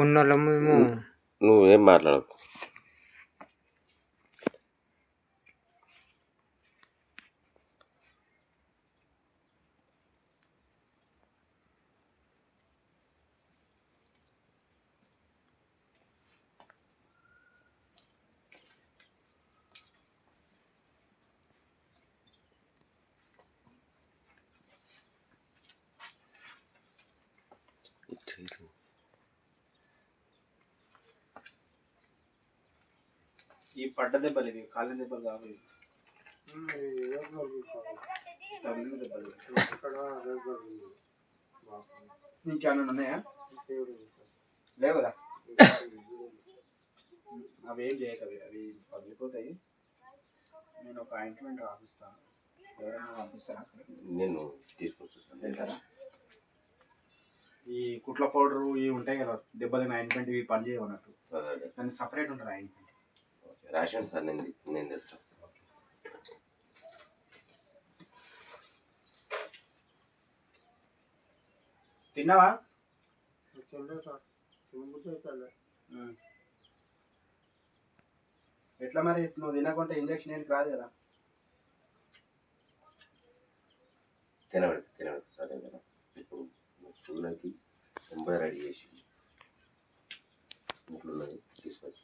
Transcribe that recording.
ఉన్నోళ్ళమేమో నువ్వేం మాట్లాడకు. ఈ పడ్డ దెబ్బలు ఇవి కాళ్ళ దెబ్బలు కావు, తగిలిన దెబ్బలు. ఇంకేమైనా ఉన్నాయా? లేవు కదా, అవి ఏం చేయకవి, అవి పగిలిపోతాయి. నేను ఒక ఆయింట్మెంట్ రాసిస్తాను, ఎవరైనా పంపిస్తాను. నేను తీసుకొస్తాను. ఈ కుట్ల పౌడరు ఇవి ఉంటాయి కదా, దెబ్బలు ఆయింట్మెంట్, ఇవి పని చేయమన్నట్టు, దాన్ని సపరేట్ ఉంటుంది ఆయింట్మెంట్. రేషన్ సార్ నేను తెస్తాను. తిన్నావా? ఎట్లా మరి, నువ్వు తినకుంటే ఇంజక్షన్ ఏంటి రాదు కదా. తినబెడతా సరే కదా. ఇప్పుడు స్కూల్కి 90 రెడీ చేసి ఇంట్లో తీసుకొచ్చి